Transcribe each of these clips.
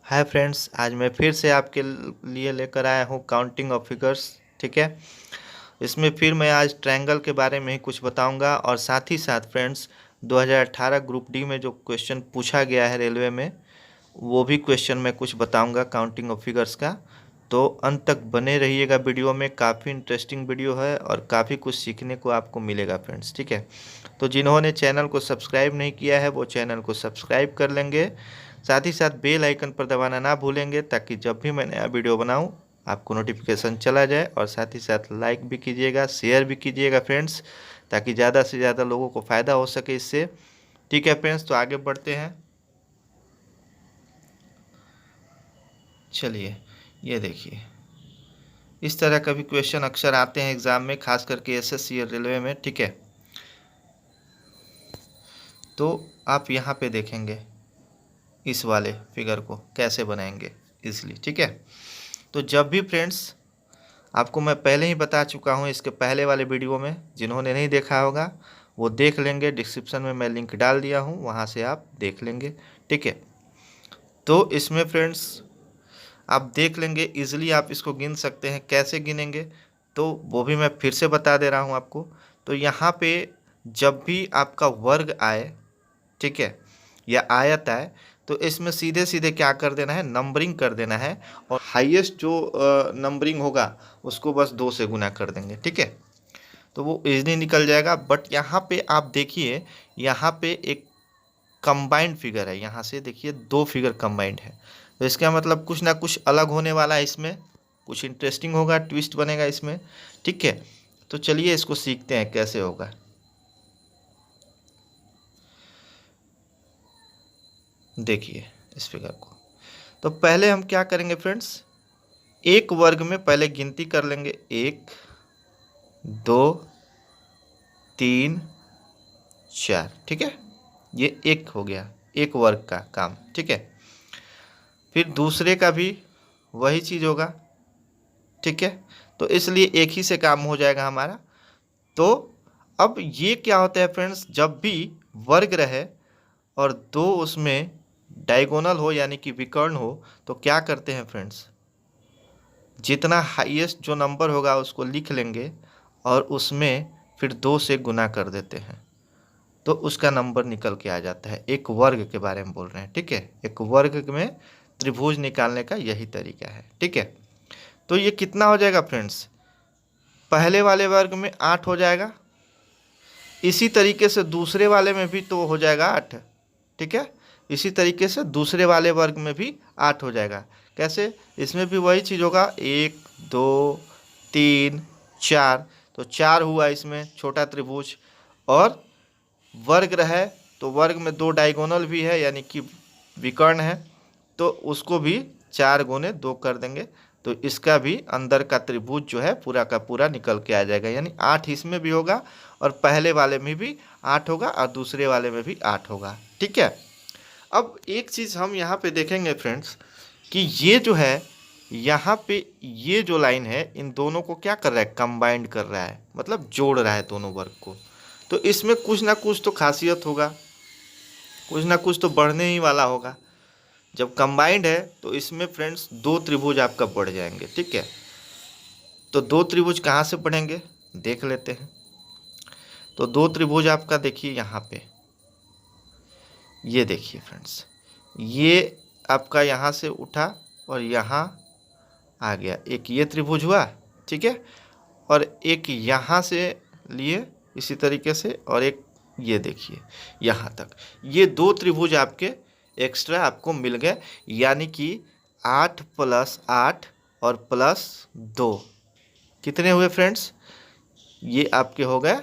Hi friends, आज मैं फिर से आपके लिए लेकर आया हूँ काउंटिंग ऑफ फिगर्स। ठीक है। इसमें फिर मैं आज ट्रायंगल के बारे में ही कुछ बताऊंगा और साथ ही साथ फ्रेंड्स 2018 ग्रुप डी में जो क्वेश्चन पूछा गया है रेलवे में, वो भी क्वेश्चन मैं कुछ बताऊंगा काउंटिंग ऑफ फिगर्स का। तो अंत तक बने रहिएगा वीडियो में, काफ़ी इंटरेस्टिंग वीडियो है और काफ़ी कुछ सीखने को आपको मिलेगा फ्रेंड्स। ठीक है। तो जिन्होंने चैनल को सब्सक्राइब नहीं किया है वो चैनल को सब्सक्राइब कर लेंगे, साथ ही साथ बेल आइकन पर दबाना ना भूलेंगे ताकि जब भी मैं नया वीडियो बनाऊं आपको नोटिफिकेशन चला जाए। और साथ ही साथ लाइक भी कीजिएगा, शेयर भी कीजिएगा फ्रेंड्स, ताकि ज़्यादा से ज़्यादा लोगों को फ़ायदा हो सके इससे। ठीक है फ्रेंड्स, तो आगे बढ़ते हैं। चलिए, ये देखिए, इस तरह का भी क्वेश्चन अक्सर आते हैं एग्ज़ाम में, खास करके एसएससी और रेलवे में। ठीक है। तो आप यहाँ पे देखेंगे इस वाले फिगर को कैसे बनाएंगे इजली। ठीक है। तो जब भी फ्रेंड्स, आपको मैं पहले ही बता चुका हूँ इसके पहले वाले वीडियो में, जिन्होंने नहीं देखा होगा वो देख लेंगे, डिस्क्रिप्शन में मैं लिंक डाल दिया हूँ, वहाँ से आप देख लेंगे। ठीक है। तो इसमें फ्रेंड्स आप देख लेंगे इजीली, आप इसको गिन सकते हैं। कैसे गिनेंगे तो वो भी मैं फिर से बता दे रहा हूँ आपको। तो यहाँ पे जब भी आपका वर्ग आए, ठीक है, या आयत आए, तो इसमें सीधे सीधे क्या कर देना है, नंबरिंग कर देना है, और हाईएस्ट जो नंबरिंग होगा उसको बस 2 से गुना कर देंगे। ठीक है। तो वो इजली निकल जाएगा। बट यहाँ पे आप देखिए, यहाँ पे एक कंबाइंड फिगर है, यहाँ से देखिए 2 फिगर कंबाइंड है। तो इसका मतलब कुछ ना कुछ अलग होने वाला है, इसमें कुछ इंटरेस्टिंग होगा, ट्विस्ट बनेगा इसमें। ठीक है। तो चलिए इसको सीखते हैं कैसे होगा। देखिए इस फिगर को। तो पहले हम क्या करेंगे फ्रेंड्स, एक वर्ग में पहले गिनती कर लेंगे, 1 2 3 4। ठीक है। ये एक हो गया, एक वर्ग का काम। ठीक है। फिर दूसरे का भी वही चीज़ होगा। ठीक है। तो इसलिए एक ही से काम हो जाएगा हमारा। तो अब ये क्या होता है फ्रेंड्स, जब भी वर्ग रहे और दो उसमें डायगोनल हो यानी कि विकर्ण हो, तो क्या करते हैं फ्रेंड्स, जितना हाईएस्ट जो नंबर होगा उसको लिख लेंगे और उसमें फिर 2 से गुना कर देते हैं, तो उसका नंबर निकल के आ जाता है। एक वर्ग के बारे में बोल रहे हैं। ठीक है। एक वर्ग में त्रिभुज निकालने का यही तरीका है। ठीक है। तो ये कितना हो जाएगा फ्रेंड्स, पहले वाले वर्ग में 8 हो जाएगा, इसी तरीके से दूसरे वाले में भी तो हो जाएगा 8। ठीक है। इसी तरीके से दूसरे वाले वर्ग में भी 8 हो जाएगा। कैसे, इसमें भी वही चीज़ होगा, 1 2 3 4। तो 4 हुआ इसमें छोटा त्रिभुज, और वर्ग रहे तो वर्ग में 2 डायगोनल भी है यानी कि विकर्ण है, तो उसको भी 4 गुने 2 कर देंगे, तो इसका भी अंदर का त्रिभुज जो है पूरा का पूरा निकल के आ जाएगा। यानी 8 इसमें भी होगा और पहले वाले में भी 8 होगा और दूसरे वाले में भी 8 होगा। ठीक है। अब एक चीज़ हम यहाँ पे देखेंगे फ्रेंड्स, कि ये जो है यहाँ पे ये जो लाइन है इन दोनों को क्या कर रहा है, कंबाइंड कर रहा है, मतलब जोड़ रहा है दोनों वर्ग को। तो इसमें कुछ ना कुछ तो खासियत होगा, कुछ ना कुछ तो बढ़ने ही वाला होगा। जब कंबाइंड है तो इसमें फ्रेंड्स 2 त्रिभुज आपका बढ़ जाएंगे। ठीक है। तो 2 त्रिभुज कहाँ से बढ़ेंगे देख लेते हैं। तो 2 त्रिभुज आपका देखिए यहाँ पे, ये देखिए फ्रेंड्स, ये आपका यहाँ से उठा और यहाँ आ गया, एक ये त्रिभुज हुआ। ठीक है। और एक यहाँ से लिए इसी तरीके से, और एक ये देखिए यहाँ तक, ये 2 त्रिभुज आपके एक्स्ट्रा आपको मिल गए। यानी कि 8 + 8 और +2 कितने हुए फ्रेंड्स, ये आपके हो गए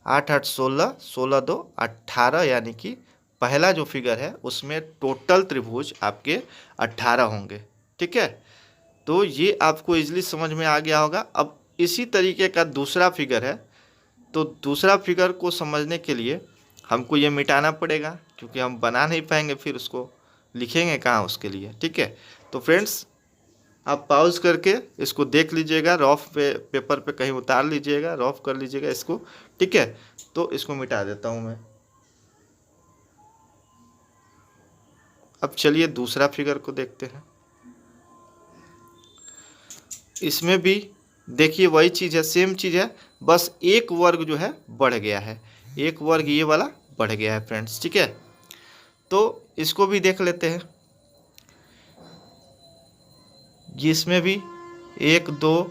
8 8 16, 16 2 18। यानी कि पहला जो फिगर है उसमें टोटल त्रिभुज आपके 18 होंगे। ठीक है। तो ये आपको इजीली समझ में आ गया होगा। अब इसी तरीके का दूसरा फिगर है, तो दूसरा फिगर को समझने के लिए हमको ये मिटाना पड़ेगा, क्योंकि हम बना नहीं पाएंगे, फिर उसको लिखेंगे कहाँ उसके लिए। ठीक है। तो फ्रेंड्स आप पॉज करके इसको देख लीजिएगा, रफ पे पेपर पे कहीं उतार लीजिएगा, रफ कर लीजिएगा इसको। ठीक है। तो इसको मिटा देता हूँ मैं। अब चलिए दूसरा फिगर को देखते हैं। इसमें भी देखिए वही चीज़ है, सेम चीज़ है, बस एक वर्ग जो है बढ़ गया है, एक वर्ग ये वाला बढ़ गया है फ्रेंड्स। ठीक है, तो इसको भी देख लेते हैं। इसमें भी 1 2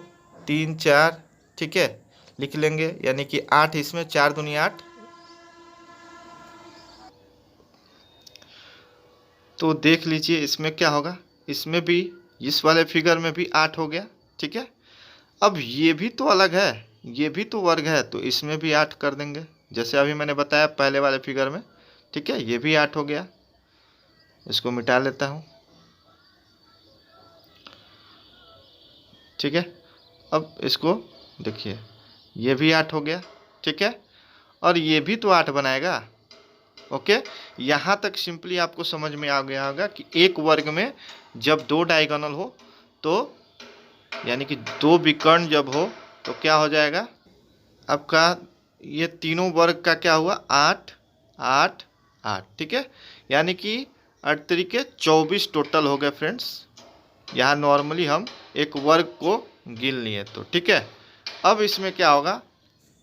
3 4, ठीक है, लिख लेंगे, यानी कि 8 इसमें, 4 दूनी 8। तो देख लीजिए इसमें क्या होगा, इसमें भी इस वाले फिगर में भी 8 हो गया। ठीक है, अब ये भी तो अलग है, ये भी तो वर्ग है, तो इसमें भी 8 कर देंगे, जैसे अभी मैंने बताया पहले वाले फिगर में। ठीक है, ये भी 8 हो गया, इसको मिटा लेता हूँ। ठीक है, अब इसको देखिए, ये भी 8 हो गया। ठीक है, और ये भी तो 8 बनाएगा। ओके, यहाँ तक सिंपली आपको समझ में आ गया होगा कि एक वर्ग में जब दो डायगोनल हो, तो यानी कि दो विकर्ण जब हो, तो क्या हो जाएगा आपका, ये तीनों वर्ग का क्या हुआ, 8 8 8। ठीक है, यानी कि 8 तरीके 24 टोटल हो गए फ्रेंड्स। यहाँ नॉर्मली हम एक वर्ग को गिन लिए तो। ठीक है, अब इसमें क्या होगा,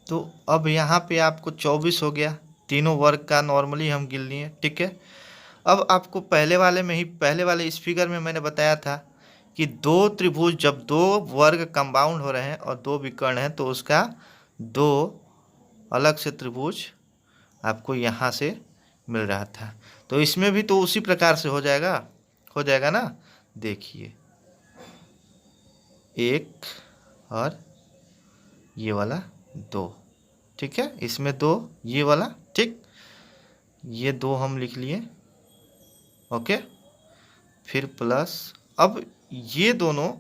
तो अब यहाँ पे आपको 24 हो गया, तीनों वर्ग का नॉर्मली हम गिन लिए। ठीक है, अब आपको पहले वाले में ही, पहले वाले इस फिगर में मैंने बताया था कि दो त्रिभुज जब दो वर्ग कंपाउंड हो रहे हैं और दो विकर्ण हैं, तो उसका दो अलग से त्रिभुज आपको यहाँ से मिल रहा था। तो इसमें भी तो उसी प्रकार से हो जाएगा ना। देखिए, एक और ये वाला 2। ठीक है, इसमें 2, ये वाला, ठीक, ये 2 हम लिख लिए। ओके, फिर प्लस, अब ये दोनों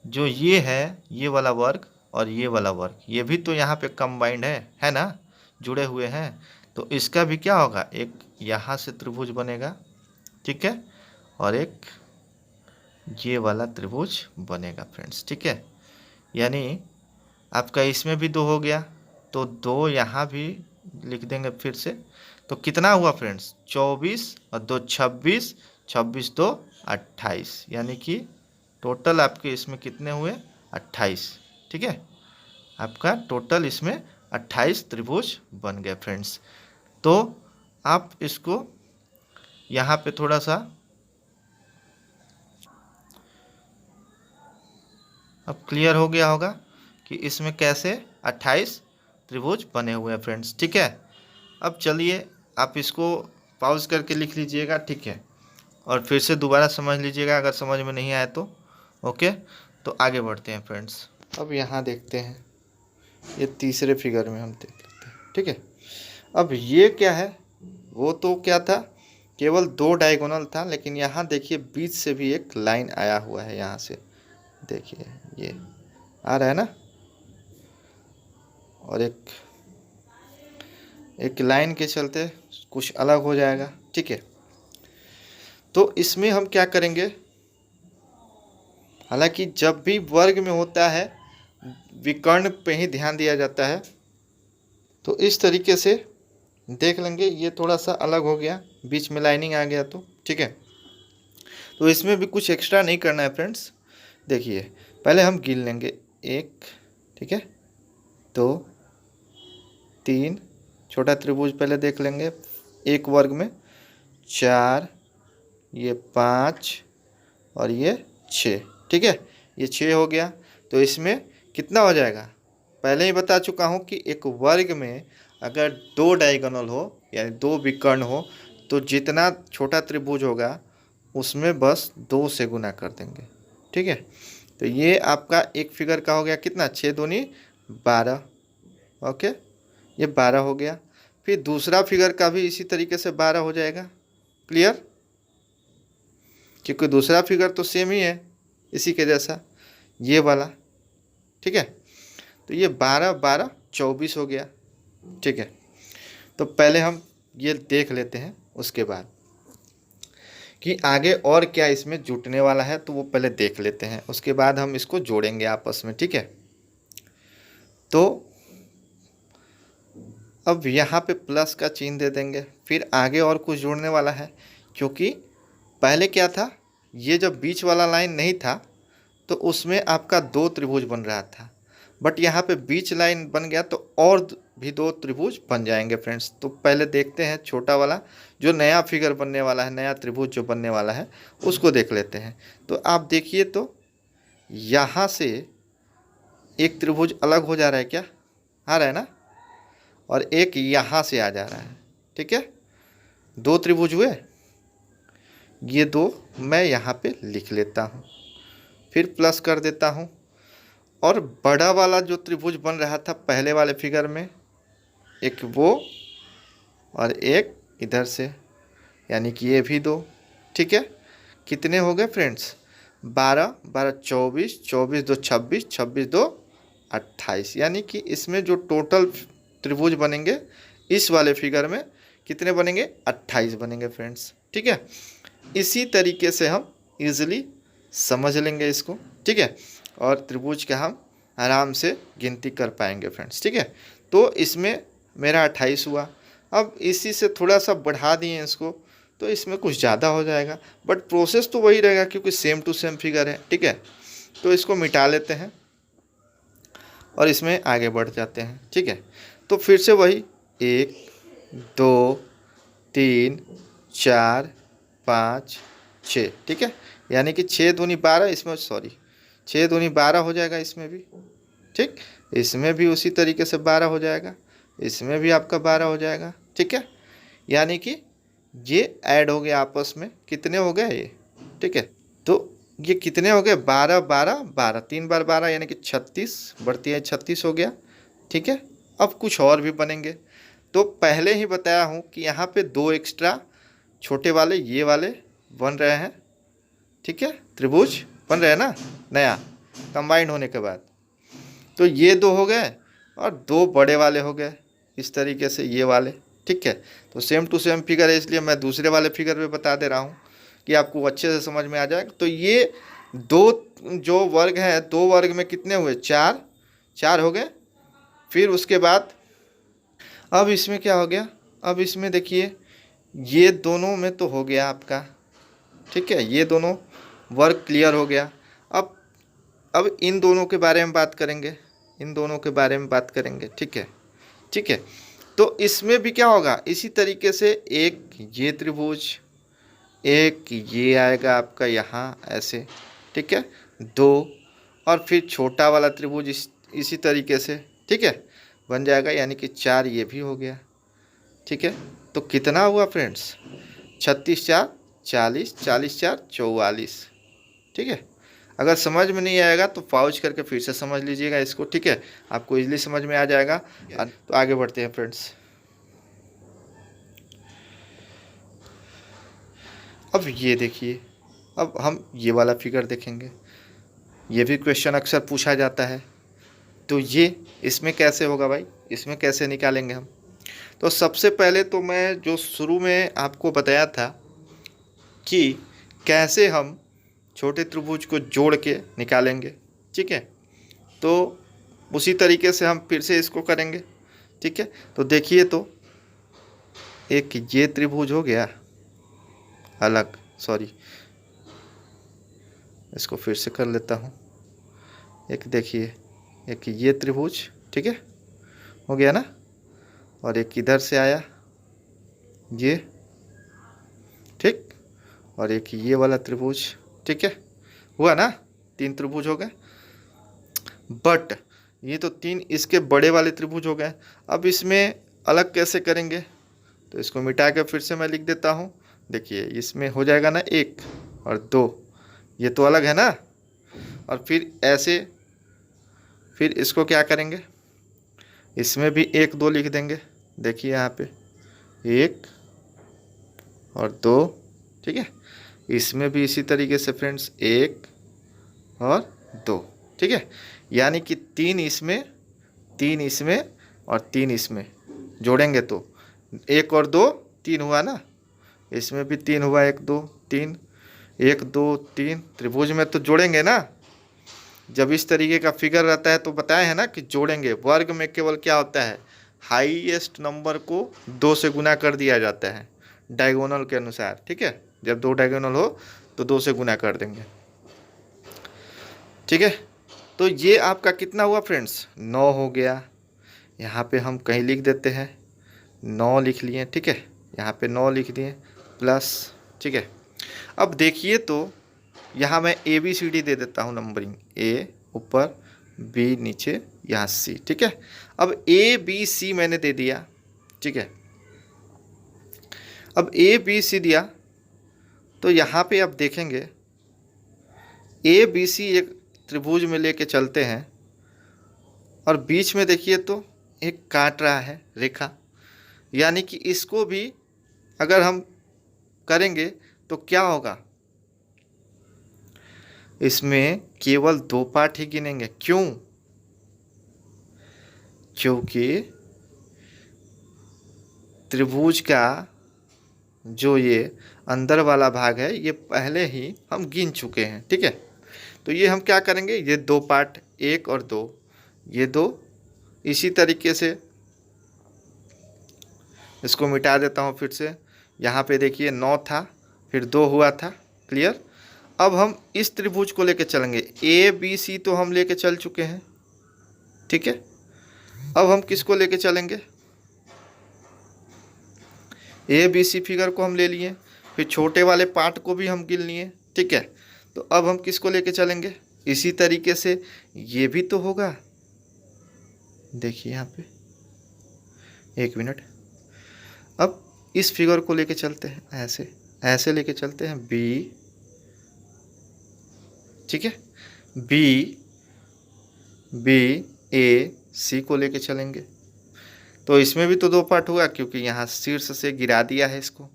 जो ये है, ये वाला वर्ग और ये वाला वर्ग, ये भी तो यहाँ पे कंबाइंड है ना, जुड़े हुए हैं। तो इसका भी क्या होगा, एक यहाँ से त्रिभुज बनेगा। ठीक है, और एक ये वाला त्रिभुज बनेगा फ्रेंड्स। ठीक है, यानी आपका इसमें भी 2 हो गया, तो 2 यहाँ भी लिख देंगे फिर से। तो कितना हुआ फ्रेंड्स, 24 और 2 26, 26 2 28, यानी कि टोटल आपके इसमें कितने हुए, 28। ठीक है, आपका टोटल इसमें 28 त्रिभुज बन गए फ्रेंड्स। तो आप इसको यहाँ पे थोड़ा सा अब क्लियर हो गया होगा कि इसमें कैसे 28 त्रिभुज बने हुए हैं फ्रेंड्स। ठीक है, अब चलिए आप इसको पॉज करके लिख लीजिएगा। ठीक है, और फिर से दोबारा समझ लीजिएगा अगर समझ में नहीं आए तो। ओके, तो आगे बढ़ते हैं फ्रेंड्स। अब यहाँ देखते हैं, ये तीसरे फिगर में हम देख लेते हैं। ठीक है, अब ये क्या है, वो तो क्या था, केवल 2 डायगोनल था, लेकिन यहाँ देखिए बीच से भी एक लाइन आया हुआ है, यहाँ से देखिए ये आ रहा है ना, और एक लाइन के चलते कुछ अलग हो जाएगा। ठीक है, तो इसमें हम क्या करेंगे, हालांकि जब भी वर्ग में होता है विकर्ण पे ही ध्यान दिया जाता है, तो इस तरीके से देख लेंगे। ये थोड़ा सा अलग हो गया, बीच में लाइनिंग आ गया तो। ठीक है, तो इसमें भी कुछ एक्स्ट्रा नहीं करना है फ्रेंड्स। देखिए पहले हम गिन लेंगे, 1, ठीक है, 2 3, छोटा त्रिभुज पहले देख लेंगे, एक वर्ग में 4, ये 5 और ये 6। ठीक है, ये 6 हो गया। तो इसमें कितना हो जाएगा, पहले ही बता चुका हूँ कि एक वर्ग में अगर 2 डायगोनल हो यानी 2 विकर्ण हो, तो जितना छोटा त्रिभुज होगा उसमें बस 2 से गुना कर देंगे। ठीक है, तो ये आपका एक फिगर का हो गया कितना, 6 दूनी 12। ओके, ये 12 हो गया। फिर दूसरा फिगर का भी इसी तरीके से 12 हो जाएगा। क्लियर, क्योंकि दूसरा फिगर तो सेम ही है इसी के जैसा, ये वाला। ठीक है, तो ये 12 12 24 हो गया। ठीक है, तो पहले हम ये देख लेते हैं, उसके बाद कि आगे और क्या इसमें जुटने वाला है, तो वो पहले देख लेते हैं, उसके बाद हम इसको जोड़ेंगे आपस में। ठीक है, तो अब यहाँ पे प्लस का चिन्ह दे देंगे, फिर आगे और कुछ जोड़ने वाला है, क्योंकि पहले क्या था, ये जब बीच वाला लाइन नहीं था तो उसमें आपका 2 त्रिभुज बन रहा था, बट यहाँ पे बीच लाइन बन गया तो और भी 2 त्रिभुज बन जाएंगे फ्रेंड्स। तो पहले देखते हैं छोटा वाला जो नया फिगर बनने वाला है, नया त्रिभुज जो बनने वाला है उसको देख लेते हैं। तो आप देखिए, तो यहाँ से एक त्रिभुज अलग हो जा रहा है, क्या आ रहा है ना, और एक यहाँ से आ जा रहा है। ठीक है, 2 त्रिभुज हुए, ये 2 मैं यहाँ पे लिख लेता हूँ, फिर प्लस कर देता हूँ। और बड़ा वाला जो त्रिभुज बन रहा था पहले वाले फिगर में, एक वो और एक इधर से, यानी कि ये भी 2। ठीक है, कितने हो गए फ्रेंड्स, 12 12 24, 24 2 26, 26 2 28, यानी कि इसमें जो टोटल त्रिभुज बनेंगे इस वाले फिगर में कितने बनेंगे, 28 बनेंगे फ्रेंड्स। ठीक है, इसी तरीके से हम इजीली समझ लेंगे इसको। ठीक है, और त्रिभुज का हम आराम से गिनती कर पाएंगे फ्रेंड्स। ठीक है, तो इसमें मेरा 28 हुआ। अब इसी से थोड़ा सा बढ़ा दिए इसको तो इसमें कुछ ज़्यादा हो जाएगा, बट प्रोसेस तो वही रहेगा क्योंकि सेम टू सेम फिगर है। ठीक है, तो इसको मिटा लेते हैं और इसमें आगे बढ़ जाते हैं। ठीक है, तो फिर से वही 1 2 3 4 5 6। ठीक है, यानी कि 6 दूनी 12, इसमें 6 दूनी 12 हो जाएगा इसमें भी। ठीक, इसमें भी उसी तरीके से 12 हो जाएगा, इसमें भी आपका 12 हो जाएगा। ठीक है, यानी कि ये ऐड हो गए आपस में, कितने हो गए ये। ठीक है, तो ये कितने हो गए, 12 12 12, 3 बार 12 यानी कि 36, बढ़ती है 36 हो गया। ठीक है, अब कुछ और भी बनेंगे। तो पहले ही बताया हूँ कि यहाँ पे 2 एक्स्ट्रा छोटे वाले ये वाले बन रहे हैं। ठीक है, त्रिभुज बन रहे हैं ना नया, कंबाइंड होने के बाद। तो ये 2 हो गए और 2 बड़े वाले हो गए इस तरीके से, ये वाले। ठीक है, तो सेम टू सेम फिगर है, इसलिए मैं दूसरे वाले फिगर पे बता दे रहा हूँ कि आपको अच्छे से समझ में आ जाएगा। तो ये 2 जो वर्ग हैं, 2 वर्ग में कितने हुए, 4 4 हो गए। फिर उसके बाद अब इसमें क्या हो गया, अब इसमें देखिए ये दोनों में तो हो गया आपका। ठीक है, ये दोनों वर्ग क्लियर हो गया। अब इन दोनों के बारे में बात करेंगे, इन दोनों के बारे में बात करेंगे। ठीक है, ठीक है, तो इसमें भी क्या होगा, इसी तरीके से एक ये त्रिभुज, एक ये आएगा आपका यहाँ ऐसे। ठीक है, 2 और फिर छोटा वाला त्रिभुज इसी तरीके से। ठीक है, बन जाएगा, यानी कि 4 ये भी हो गया। ठीक है, तो कितना हुआ फ्रेंड्स, 36 4 40, 40 4 44। ठीक है, अगर समझ में नहीं आएगा तो पॉज करके फिर से समझ लीजिएगा इसको। ठीक है, आपको इजीली समझ में आ जाएगा। तो आगे बढ़ते हैं फ्रेंड्स। अब ये देखिए, अब हम ये वाला फिगर देखेंगे, ये भी क्वेश्चन अक्सर पूछा जाता है। तो ये इसमें कैसे होगा भाई, इसमें कैसे निकालेंगे हम। तो सबसे पहले तो मैं जो शुरू में आपको बताया था कि कैसे हम छोटे त्रिभुज को जोड़ के निकालेंगे। ठीक है, तो उसी तरीके से हम फिर से इसको करेंगे। ठीक है, तो देखिए, तो एक ये त्रिभुज हो गया अलग, सॉरी इसको फिर से कर लेता हूँ। एक देखिए, एक ये त्रिभुज, ठीक है, हो गया ना, और एक इधर से आया ये, ठीक, और एक ये वाला त्रिभुज। ठीक है, हुआ ना, 3 त्रिभुज हो गए। बट ये तो 3 इसके बड़े वाले त्रिभुज हो गए। अब इसमें अलग कैसे करेंगे, तो इसको मिटा के फिर से मैं लिख देता हूँ। देखिए, इसमें हो जाएगा ना 1 और 2, ये तो अलग है ना। और फिर ऐसे, फिर इसको क्या करेंगे, इसमें भी 1 2 लिख देंगे। देखिए यहाँ पे 1 और 2। ठीक है, इसमें भी इसी तरीके से फ्रेंड्स 1 और 2। ठीक है, यानी कि 3 इसमें, 3 इसमें और 3 इसमें जोड़ेंगे तो 1 और 2 3 हुआ ना। इसमें भी 3 हुआ, 1 2 3, 1 2 3, त्रिभुज में तो जोड़ेंगे ना। जब इस तरीके का फिगर रहता है तो बताए हैं ना कि जोड़ेंगे। वर्ग में केवल क्या होता है, हाईएस्ट नंबर को 2 से गुना कर दिया जाता है डायगोनल के अनुसार। ठीक है, जब 2 डायगोनल हो तो 2 से गुना कर देंगे, ठीक है। तो ये आपका कितना हुआ फ्रेंड्स, 9 हो गया। यहाँ पे हम कहीं लिख देते हैं 9 लिख लिए, ठीक है, यहाँ पे 9 लिख दिए प्लस, ठीक है। अब देखिए तो यहाँ मैं ABCD दे देता हूँ नंबरिंग, A ऊपर, B नीचे, यहाँ C, ठीक है। अब ABC मैंने दे दिया, ठीक है। अब ABC दिया तो यहाँ पे आप देखेंगे ABC एक त्रिभुज में लेके चलते हैं और बीच में देखिए तो एक काट रहा है रेखा, यानी कि इसको भी अगर हम करेंगे तो क्या होगा, इसमें केवल 2 पार्ट ही गिनेंगे। क्यों? क्योंकि त्रिभुज का जो ये अंदर वाला भाग है ये पहले ही हम गिन चुके हैं, ठीक है। तो ये हम क्या करेंगे, ये 2 पार्ट 1 और 2, ये 2, इसी तरीके से इसको मिटा देता हूँ फिर से। यहाँ पे देखिए 9 था, फिर 2 हुआ था, क्लियर। अब हम इस त्रिभुज को लेके चलेंगे, ABC तो हम लेके चल चुके हैं, ठीक है। अब हम किसको लेके चलेंगे, ABC फिगर को हम ले लिए, फिर छोटे वाले पार्ट को भी हम गिन लिए, ठीक है। तो अब हम किसको लेके चलेंगे, इसी तरीके से ये भी तो होगा। देखिए यहाँ पे, एक मिनट, अब इस फिगर को लेके चलते हैं, ऐसे ऐसे लेके चलते हैं B, ठीक है, BAC को लेके चलेंगे। तो इसमें भी तो 2 पार्ट हुआ क्योंकि यहाँ शीर्ष से गिरा दिया है इसको।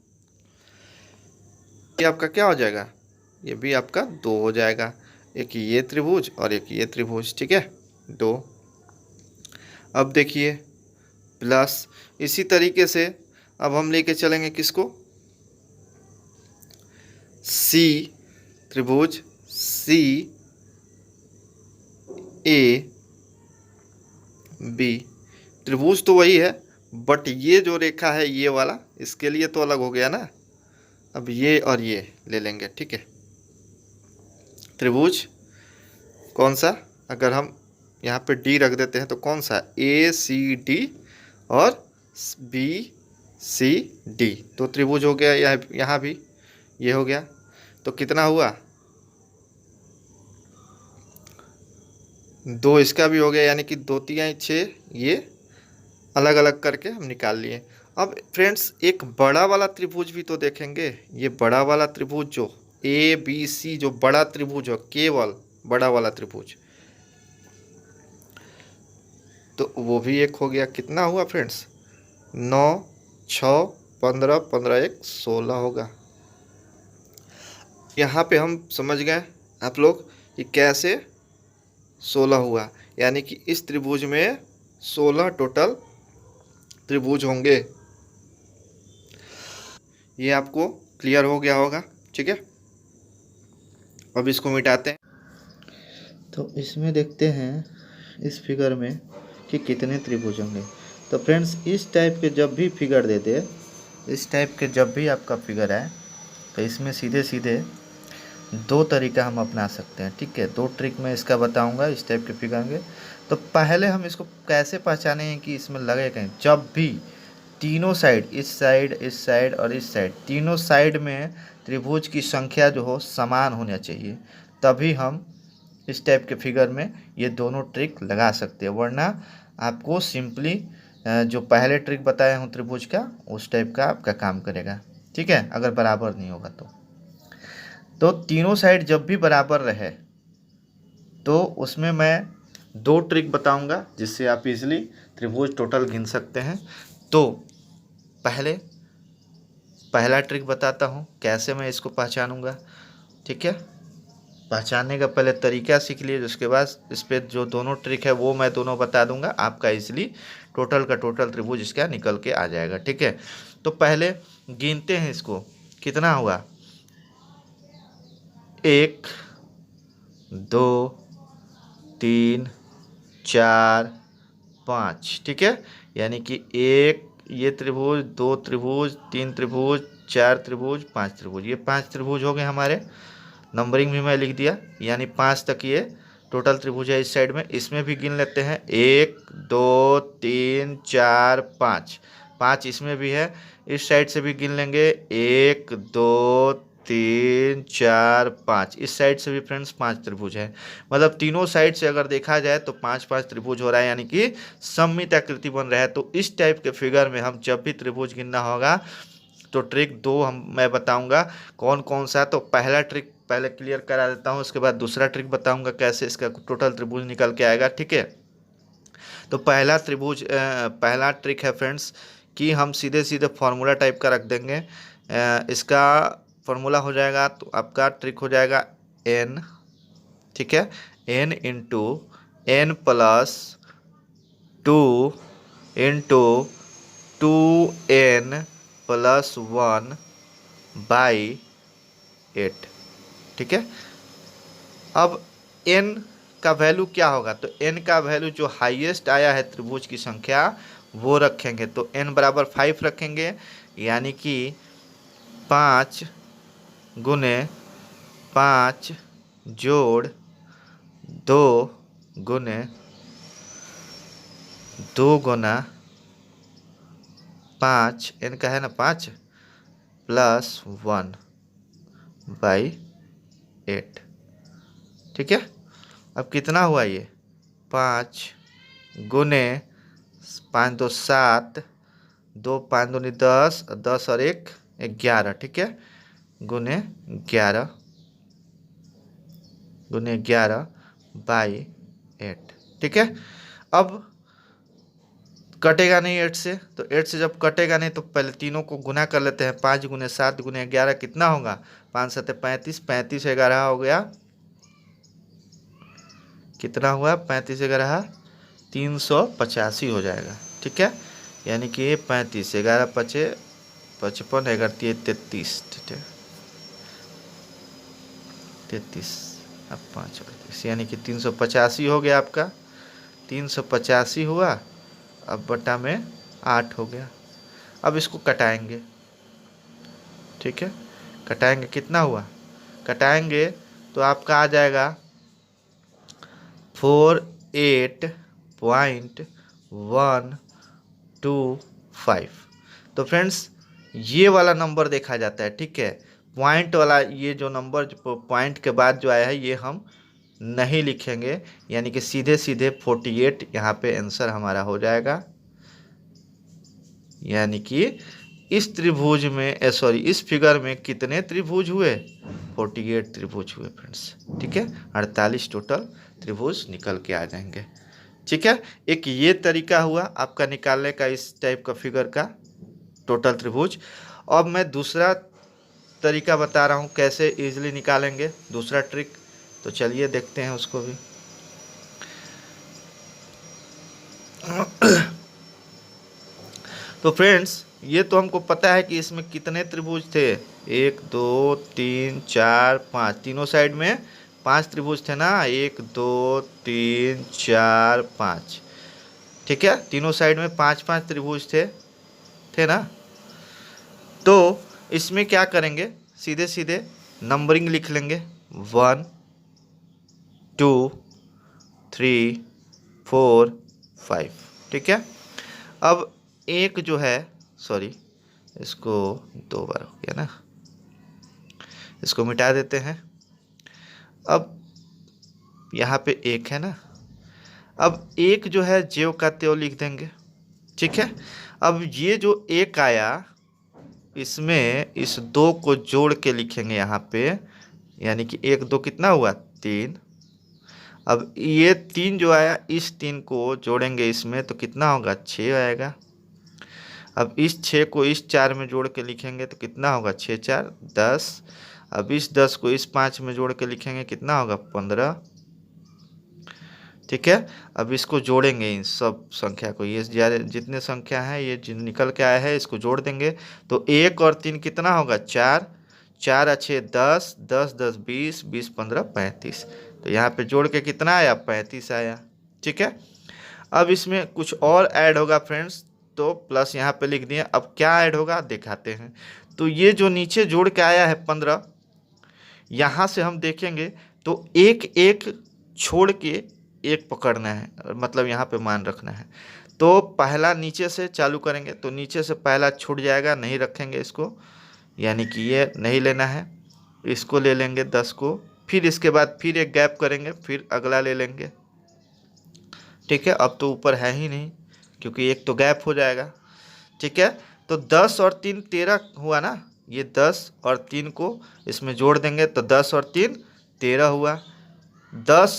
ये आपका क्या हो जाएगा, ये भी आपका 2 हो जाएगा, एक ये त्रिभुज और एक ये त्रिभुज, ठीक है, 2। अब देखिए प्लस, इसी तरीके से अब हम लेके चलेंगे किसको, C त्रिभुज, CAB त्रिभुज तो वही है, बट ये जो रेखा है ये वाला, इसके लिए तो अलग हो गया ना। अब ये और ये ले लेंगे, ठीक है। त्रिभुज कौन सा, अगर हम यहाँ पे D रख देते हैं तो कौन सा, ACD और BCD, तो त्रिभुज हो गया। यहाँ भी ये हो गया, तो कितना हुआ, 2 इसका भी हो गया, यानी कि 2 3 6, ये अलग अलग करके हम निकाल लिए। अब फ्रेंड्स एक बड़ा वाला त्रिभुज भी तो देखेंगे, ये बड़ा वाला त्रिभुज जो ABC जो बड़ा त्रिभुज हो, केवल बड़ा वाला त्रिभुज, तो वो भी एक हो गया। कितना हुआ फ्रेंड्स, 9 6 15 15 1 16 होगा। यहाँ पे हम समझ गए आप लोग कि कैसे 16 हुआ, यानी कि इस त्रिभुज में 16 टोटल त्रिभुज होंगे। ये आपको क्लियर हो गया होगा, ठीक है। अब इसको मिटाते हैं, तो इसमें देखते हैं इस फिगर में कि कितने त्रिभुज होंगे। तो फ्रेंड्स इस टाइप के जब भी फिगर दे दे, इस टाइप के जब भी आपका फिगर आए तो इसमें सीधे सीधे 2 तरीका हम अपना सकते हैं, ठीक है। 2 ट्रिक मैं इसका बताऊंगा इस टाइप के फिगर के। तो पहले हम इसको कैसे पहचानेंगे कि इसमें लगे कहीं, जब भी तीनों साइड, इस साइड और इस साइड, तीनों साइड में त्रिभुज की संख्या जो हो समान होना चाहिए, तभी हम इस टाइप के फिगर में ये दोनों ट्रिक लगा सकते हैं। वरना आपको सिंपली जो पहले ट्रिक बताया हूँ त्रिभुज का, उस टाइप का आपका काम करेगा, ठीक है, अगर बराबर नहीं होगा तो तीनों साइड जब भी बराबर रहे तो उसमें मैं 2 ट्रिक बताऊंगा जिससे आप इजीली त्रिभुज टोटल गिन सकते हैं। तो पहला ट्रिक बताता हूँ कैसे मैं इसको पहचानूंगा, ठीक है। पहचानने का पहले तरीका सीख लीजिए, उसके बाद इस पर जो दोनों ट्रिक है वो मैं दोनों बता दूंगा, आपका इजीली टोटल का टोटल त्रिभुज इसका निकल के आ जाएगा, ठीक है। तो पहले गिनते हैं इसको, कितना हुआ, 1 2 3 4 5, ठीक है। यानी कि 1 ये त्रिभुज, 2 त्रिभुज, 3 त्रिभुज, 4 त्रिभुज, 5 त्रिभुज, ये 5 त्रिभुज हो गए हमारे। नंबरिंग भी मैं लिख दिया, यानी 5 तक ये टोटल त्रिभुज है। इस साइड में इसमें भी गिन लेते हैं, 1 2 3 4 5, 5 इसमें भी है। इस साइड से भी गिन लेंगे, 1 2 3 4 5, इस साइड से भी फ्रेंड्स 5 त्रिभुज है। मतलब तीनों साइड से अगर देखा जाए तो 5 5 त्रिभुज हो रहा है, यानी कि सममित आकृति बन रहा है। तो इस टाइप के फिगर में हम जब भी त्रिभुज गिनना होगा तो ट्रिक 2 मैं बताऊंगा कौन कौन सा। तो पहला ट्रिक पहले क्लियर करा देता हूँ, उसके बाद दूसरा ट्रिक बताऊंगा कैसे इसका टोटल त्रिभुज निकल के आएगा, ठीक है। तो पहला ट्रिक है फ्रेंड्स कि हम सीधे सीधे फॉर्मूला टाइप का रख देंगे। इसका फॉर्मूला हो जाएगा, तो आपका ट्रिक हो जाएगा n, ठीक है, n into n plus 2 into 2n plus 1 by 8, ठीक है। अब n का वैल्यू क्या होगा, तो n का वैल्यू जो हाईएस्ट आया है त्रिभुज की संख्या वो रखेंगे। तो n बराबर 5 रखेंगे, यानी कि 5 गुने 5 जोड़ 2 गुने 2 गुना 5, n का है ना 5 प्लस 1 बाई 8, ठीक है। अब कितना हुआ ये, 5 गुने 5 2 7, 2 5 2 10, 10 और 1 11, ठीक है, गुने 11 बाई 8, ठीक है। अब कटेगा नहीं 8 से, तो 8 से जब कटेगा नहीं तो पहले तीनों को गुना कर लेते हैं। 5 गुने 7 गुने 11 कितना होगा, 5 7 35, 35 11 हो गया, कितना हुआ 35 11 385 हो जाएगा, ठीक है। यानी कि 35 11 5 55 11 33, ठीक है, 33 अब 5 38, यानी कि 385 हो गया आपका, 385 हुआ। अब बटा में 8 हो गया। अब इसको कटाएंगे, ठीक है, कटाएंगे, कितना हुआ, कटाएंगे तो आपका आ जाएगा 48.125। तो फ्रेंड्स ये वाला नंबर देखा जाता है, ठीक है। पॉइंट वाला ये जो नंबर पॉइंट के बाद जो आया है ये हम नहीं लिखेंगे, यानी कि सीधे सीधे 48 यहाँ पे आंसर हमारा हो जाएगा। यानी कि इस त्रिभुज में सॉरी इस फिगर में कितने त्रिभुज हुए, 48 त्रिभुज हुए फ्रेंड्स, ठीक है। 48 टोटल त्रिभुज निकल के आ जाएंगे, ठीक है। एक ये तरीका हुआ आपका निकालने का इस टाइप का फिगर का टोटल त्रिभुज। अब मैं दूसरा तरीका बता रहा हूँ कैसे इजीली निकालेंगे, दूसरा ट्रिक। तो चलिए देखते हैं उसको भी। तो फ्रेंड्स ये तो हमको पता है कि इसमें कितने त्रिभुज थे, 1 2 3 4 5, तीनों साइड में 5 त्रिभुज थे ना, 1 2 3 4 5, ठीक है। तीनों साइड में 5 5 त्रिभुज थे ना। तो इसमें क्या करेंगे, सीधे सीधे नंबरिंग लिख लेंगे, 1 2 3 4 5, ठीक है। अब एक जो है सॉरी इसको 2 बार हो गया ना, इसको मिटा देते हैं। अब यहाँ पे 1 है ना, अब 1 जो है ज्यों का त्यों लिख देंगे, ठीक है। अब ये जो 1 आया इसमें इस 2 को जोड़ के लिखेंगे यहाँ पे, यानी कि 1 2 कितना हुआ 3। अब ये 3 जो आया इस 3 को जोड़ेंगे इसमें तो कितना होगा 6 आएगा। अब इस 6 को इस 4 में जोड़ के लिखेंगे तो कितना होगा 6 4 10। अब इस 10 को इस 5 में जोड़ के लिखेंगे कितना होगा 15, ठीक है। अब इसको जोड़ेंगे इन सब संख्या को, ये जितने संख्या है ये निकल के आया है इसको जोड़ देंगे। तो 1 और 3 कितना होगा 4, 4 अच्छे 10 10 10 20 20 15 35। तो यहाँ पे जोड़ के कितना आया 35 आया, ठीक है। अब इसमें कुछ और ऐड होगा फ्रेंड्स, तो प्लस यहाँ पे लिख दिए। अब क्या ऐड होगा दिखाते हैं। तो ये जो नीचे जोड़ के आया है 15, यहाँ से हम देखेंगे तो एक एक छोड़ के एक पकड़ना है, मतलब यहाँ पे मान रखना है। तो पहला नीचे से चालू करेंगे तो नीचे से पहला छूट जाएगा, नहीं रखेंगे इसको, यानी कि ये नहीं लेना है, इसको ले लेंगे 10 को, फिर इसके बाद फिर एक गैप करेंगे, फिर अगला ले लेंगे। ठीक है, अब तो ऊपर है ही नहीं क्योंकि एक तो गैप हो जाएगा। ठीक है, तो 10 और 3 13 हुआ ना, ये 10 और 3 को इसमें जोड़ देंगे तो 10 और 3 13 हुआ, 10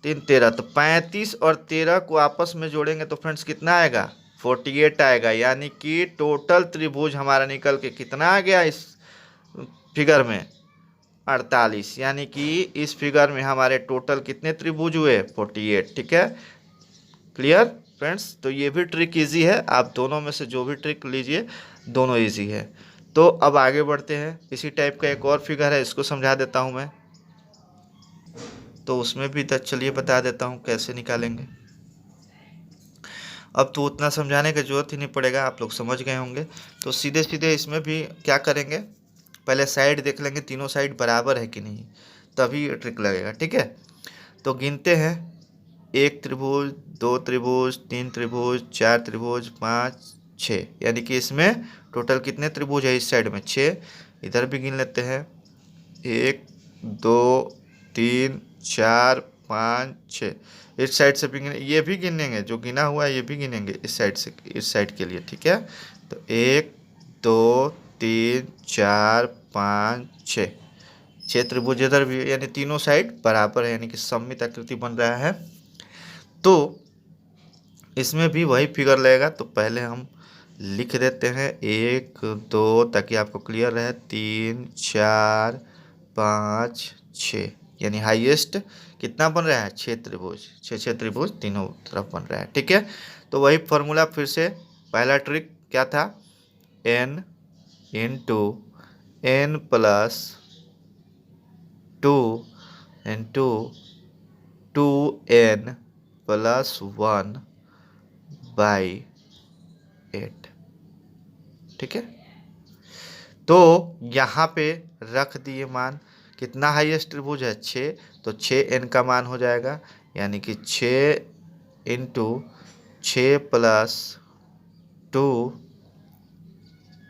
3 13, तो 35 और 13 को आपस में जोड़ेंगे तो फ्रेंड्स कितना आएगा, 48 आएगा। यानी कि टोटल त्रिभुज हमारा निकल के कितना आ गया इस फिगर में, 48। यानी कि इस फिगर में हमारे टोटल कितने त्रिभुज हुए, 48। ठीक है, क्लियर फ्रेंड्स। तो ये भी ट्रिक इजी है, आप दोनों में से जो भी ट्रिक लीजिए दोनों इजी है। तो अब आगे बढ़ते हैं, इसी टाइप का एक और फिगर है, इसको समझा देता हूँ मैं। तो उसमें भी तो चलिए बता देता हूँ कैसे निकालेंगे। अब तो उतना समझाने की जरूरत ही नहीं पड़ेगा, आप लोग समझ गए होंगे। तो सीधे सीधे इसमें भी क्या करेंगे, पहले साइड देख लेंगे तीनों साइड बराबर है कि नहीं, तभी ट्रिक लगेगा। ठीक है, तो गिनते हैं, 1 त्रिभुज, 2 त्रिभुज, 3 त्रिभुज, 4 त्रिभुज, 5 6, यानी कि इसमें टोटल कितने त्रिभुज है, इस साइड में 6। इधर भी गिन लेते हैं, 1 2 3 4 5 6, इस साइड से भी ये भी गिनेंगे, जो गिना हुआ है ये भी गिनेंगे इस साइड से, इस साइड के लिए। ठीक है, तो 1 2 3 4 5 6, 6 त्रिभुज इधर भी, यानी तीनों साइड बराबर है, यानी कि सममित आकृति बन रहा है। तो इसमें भी वही फिगर लगेगा। तो पहले हम लिख देते हैं 1 2, ताकि आपको क्लियर रहे, 3 4 5 6, यानी हाईएस्ट कितना बन रहा है, 6 त्रिभुज, 6 त्रिभुज तीनों तरफ बन रहा है। ठीक है, तो वही फॉर्मूला फिर से, पहला ट्रिक क्या था, n into n plus 2 into 2n plus 1 by 8। ठीक है, तो यहाँ पे रख दिए मान, कितना हाईएस्ट त्रिभुज है, 6, तो 6n का मान हो जाएगा, यानी कि 6 इंटू 6 प्लस 2,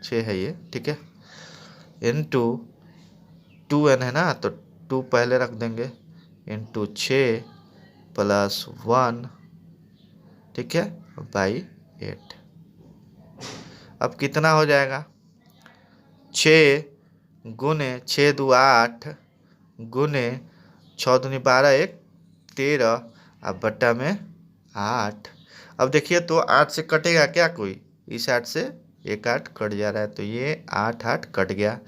6 है ये। ठीक है, इंटू 2n है ना, तो 2 पहले रख देंगे, इंटू 6 प्लस 1, ठीक है, बाई 8। अब कितना हो जाएगा, 6 गुने 6 2 8 गुने 6 दूनी 12 1 13, अब बट्टा में 8। अब देखिए तो 8 से कटेगा क्या कोई, इस 8 से एक 8 कट जा रहा है, तो ये 8 8 कट गया।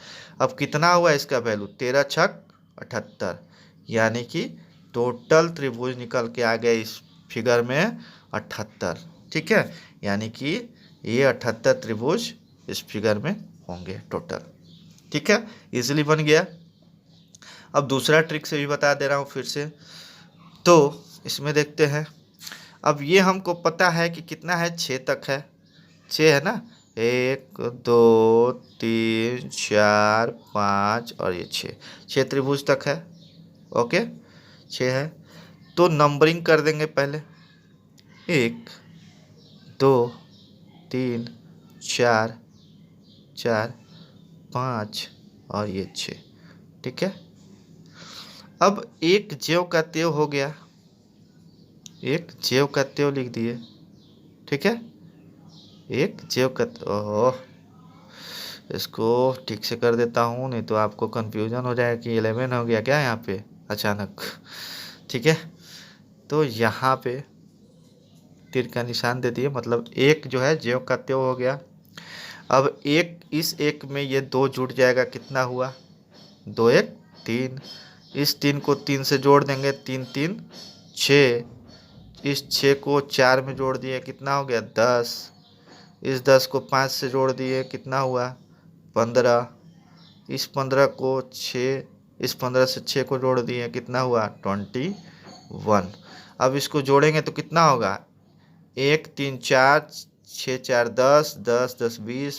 अब कितना हुआ इसका वैल्यू, 13 छक 78, यानी कि टोटल त्रिभुज निकल के आ गया इस फिगर में 78। ठीक है, यानी कि ये 78 त्रिभुज इस फिगर में होंगे टोटल। ठीक है, इजीली बन गया। अब दूसरा ट्रिक से भी बता दे रहा हूँ फिर से। तो इसमें देखते हैं, अब ये हमको पता है कि कितना है, 6 तक है, 6 है ना, 1 2 3 4 5 और ये 6 त्रिभुज तक है। ओके, 6 है, तो नंबरिंग कर देंगे पहले, 1 2 3 4 4 5 और ये 6। ठीक है, अब एक ज्यों का त्यों हो गया, एक ज्यों का त्यों लिख दिए। ठीक है, एक ज्यों का, ओह, इसको ठीक से कर देता हूँ, नहीं तो आपको कंफ्यूजन हो जाएगा कि 11 हो गया क्या यहाँ पे अचानक। ठीक है, तो यहाँ पे तीर का निशान दे दिए, मतलब एक जो है ज्यों का त्यों हो गया। अब एक, इस एक में ये 2 जुड़ जाएगा, कितना हुआ, 2 1 3, इस 3 को 3 से जोड़ देंगे, 3 3 6, इस 6 को 4 में जोड़ दिए, कितना हो गया 10, इस 10 को 5 से जोड़ दिए, कितना हुआ 15, इस 15 को 6, इस 15 से 6 को जोड़ दिए, कितना हुआ 21। अब इसको जोड़ेंगे तो कितना होगा, 1 3 4 6 4 10 10 10 20